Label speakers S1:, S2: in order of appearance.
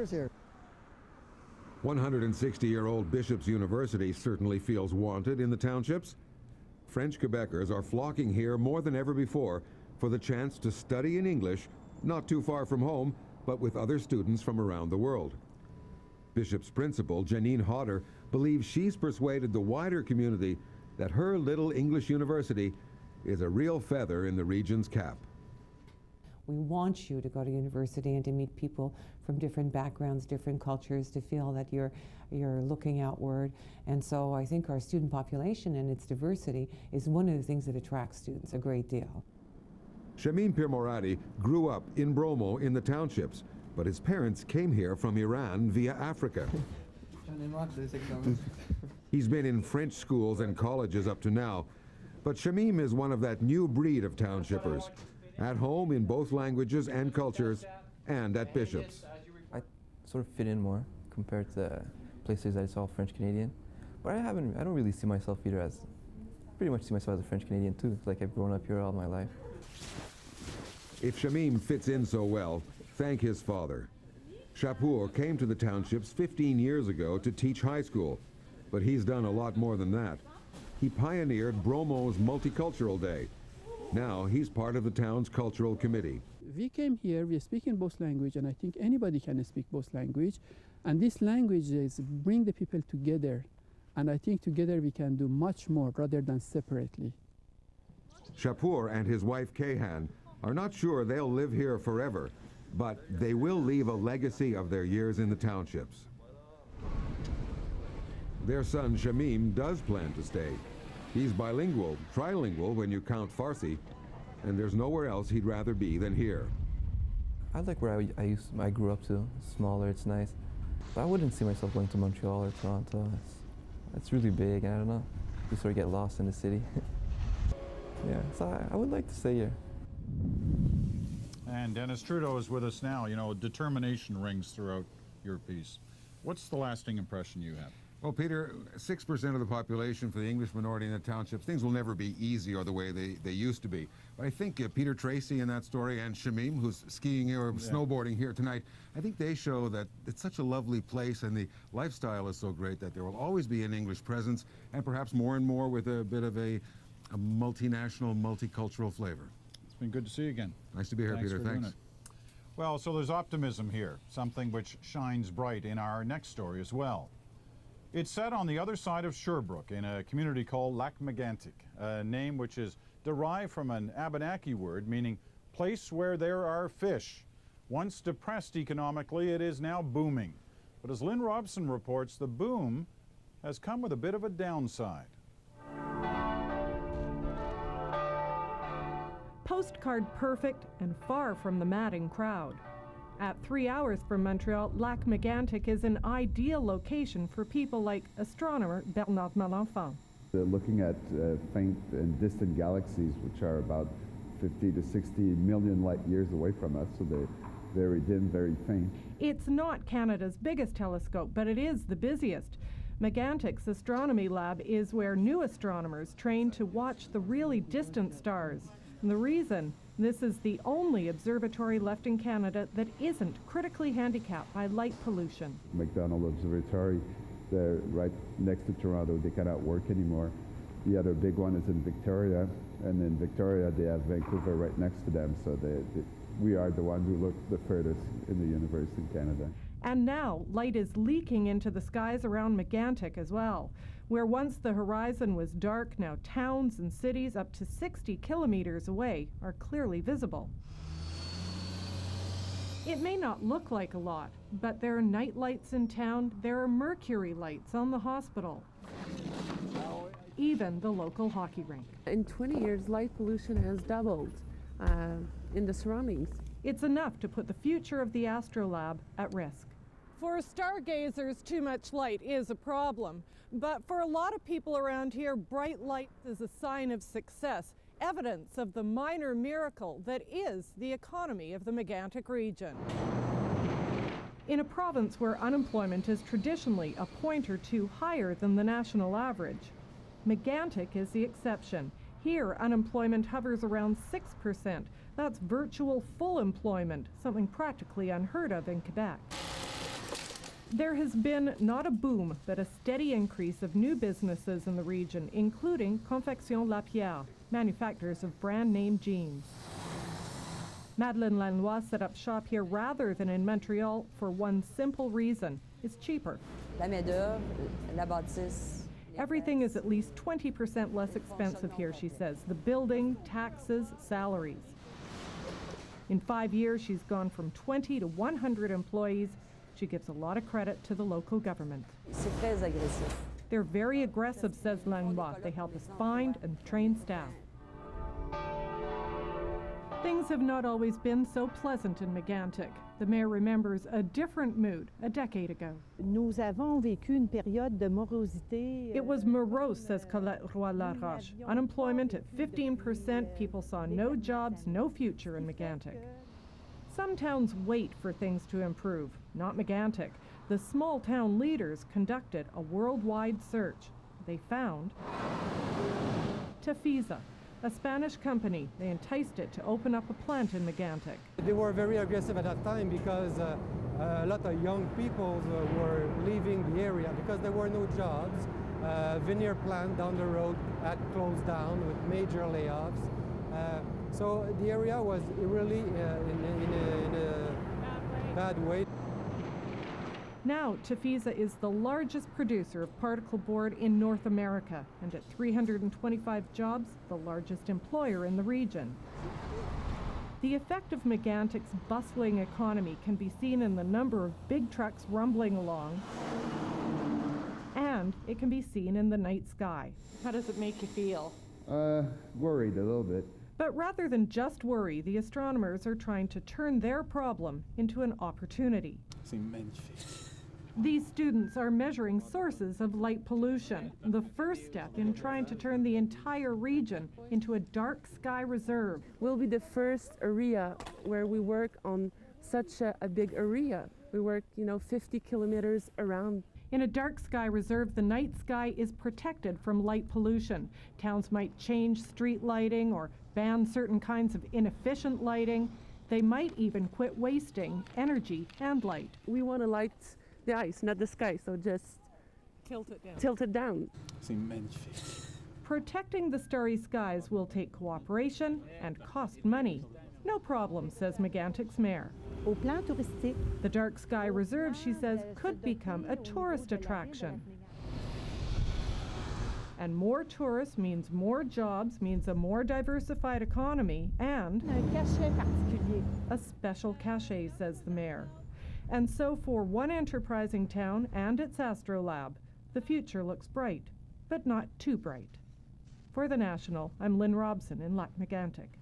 S1: years here.
S2: 160-year-old Bishop's University certainly feels wanted in the townships. French Quebecers are flocking here more than ever before for the chance to study in English, not too far from home, but with other students from around the world. Bishop's principal, Janine Hodder, believes she's persuaded the wider community that her little English university is a real feather in the region's cap.
S3: We want you to go to university and to meet people from different backgrounds, different cultures, to feel that you're looking outward. And so I think our student population and its diversity is one of the things that attracts students a great deal.
S2: Shamim Pirmoradi grew up in Bromont in the townships, but his parents came here from Iran via Africa. He's been in French schools and colleges up to now, but Shamim is one of that new breed of townshippers, at home in both languages and cultures, and at Bishop's.
S4: I sort of fit in more compared to places I saw French Canadian, but I don't really see myself either as, pretty much see myself as a French Canadian too. It's like I've grown up here all my life.
S2: If Shamim fits in so well, thank his father. Shapour came to the townships 15 years ago to teach high school, but he's done a lot more than that. He pioneered Bromont's Multicultural Day. Now he's part of the town's cultural committee.
S5: We came here, we speak in both language, and I think anybody can speak both language. And these languages bring the people together. And I think together we can do much more rather than separately.
S2: Shapour and his wife Kayhan are not sure they'll live here forever, but they will leave a legacy of their years in the townships. Their son Shamim does plan to stay. He's bilingual, trilingual when you count Farsi, and there's nowhere else he'd rather be than here.
S4: I like where I grew up to. It's smaller, it's nice. But I wouldn't see myself going to Montreal or Toronto. It's really big, and I don't know. You sort of get lost in the city. Yeah, so I would like to stay here.
S6: And Dennis Trudeau is with us now. You know, determination rings throughout your piece. What's the lasting impression you have?
S2: Well, Peter, 6% of the population for the English minority in the townships, things will never be easy or the way they used to be. But I think Peter Tracy in that story and Shamim, who's skiing or snowboarding here tonight, I think they show that it's such a lovely place and the lifestyle is so great that there will always be an English presence, and perhaps more and more with a bit of a multinational, multicultural flavor.
S6: It's been good to see you again.
S2: Nice to be here, Peter. Thanks.
S6: Well, so there's optimism here, something which shines bright in our next story as well. It's set on the other side of Sherbrooke in a community called Lac Megantic, a name which is derived from an Abenaki word meaning place where there are fish. Once depressed economically, it is now booming. But as Lynn Robson reports, the boom has come with a bit of a downside.
S7: Postcard perfect and far from the madding crowd. At 3 hours from Montreal, Lac Megantic is an ideal location for people like astronomer Bernard Malenfant.
S8: They're looking at faint and distant galaxies, which are about 50 to 60 million light years away from us, so they're very dim, very faint.
S7: It's not Canada's biggest telescope, but it is the busiest. Megantic's astronomy lab is where new astronomers train to watch the really distant stars. And the reason? This is the only observatory left in Canada that isn't critically handicapped by light pollution.
S8: McDonald Observatory, they're right next to Toronto. They cannot work anymore. The other big one is in Victoria, and in Victoria they have Vancouver right next to them, so we are the ones who look the furthest in the universe in Canada.
S7: And now light is leaking into the skies around Megantic as well. Where once the horizon was dark, now towns and cities up to 60 kilometers away are clearly visible. It may not look like a lot, but there are night lights in town, there are mercury lights on the hospital, even the local hockey rink.
S9: In 20 years, light pollution has doubled in the surroundings.
S7: It's enough to put the future of the Astrolab at risk. For stargazers, too much light is a problem. But for a lot of people around here, bright light is a sign of success, evidence of the minor miracle that is the economy of the Megantic region. In a province where unemployment is traditionally a point or two higher than the national average, Megantic is the exception. Here, unemployment hovers around 6%. That's virtual full employment, something practically unheard of in Quebec. There has been not a boom, but a steady increase of new businesses in the region, including Confection La Pierre, manufacturers of brand name jeans. Madeleine Lanois set up shop here rather than in Montreal for one simple reason: it's cheaper.
S1: La main-d'œuvre, la bâtisse.
S7: Everything is at least 20% less expensive here, she says. The building, taxes, salaries. In 5 years, she's gone from 20 to 100 employees. She gives a lot of credit to the local government.
S1: C'est très agressif.
S7: They're very aggressive, says Langlois. They help us find and train staff. Things have not always been so pleasant in Megantic. The mayor remembers a different mood a decade ago.
S10: Nous avons vécu une période de morosité.
S7: It was morose, says Colette Roy-Laroche. Unemployment at 15%, people saw no jobs, no future in Megantic. Some towns wait for things to improve, not Megantic. The small town leaders conducted a worldwide search. They found Townships, a Spanish company. They enticed it to open up a plant in Megantic.
S11: They were very aggressive at that time because a lot of young people were leaving the area because there were no jobs. Veneer plant down the road had closed down with major layoffs. So the area was really in a bad way.
S7: Now, Townships is the largest producer of particle board in North America, and at 325 jobs, the largest employer in the region. The effect of Megantic's bustling economy can be seen in the number of big trucks rumbling along, and it can be seen in the night sky. How does it make you feel?
S8: Worried a little bit.
S7: But rather than just worry, the astronomers are trying to turn their problem into an opportunity. These students are measuring sources of light pollution, the first step in trying to turn the entire region into a dark sky reserve.
S9: Will be the first area where we work on such a big area. We work, 50 kilometers around.
S7: In a dark sky reserve, the night sky is protected from light pollution. Towns might change street lighting or ban certain kinds of inefficient lighting. They might even quit wasting energy and light.
S9: We want to light the ice, not the sky, so just tilt it down.
S7: Protecting the starry skies will take cooperation and cost money. No problem, says Megantic's mayor.
S10: Au plan touristique.
S7: The dark sky reserve, she says, could become a tourist attraction. And more tourists means more jobs, means a more diversified economy, and
S10: Un cachet particulier.
S7: a special cachet, says the mayor. And so for one enterprising town and its astrolab, the future looks bright, but not too bright. For The National, I'm Lynn Robson in Lac-Megantic.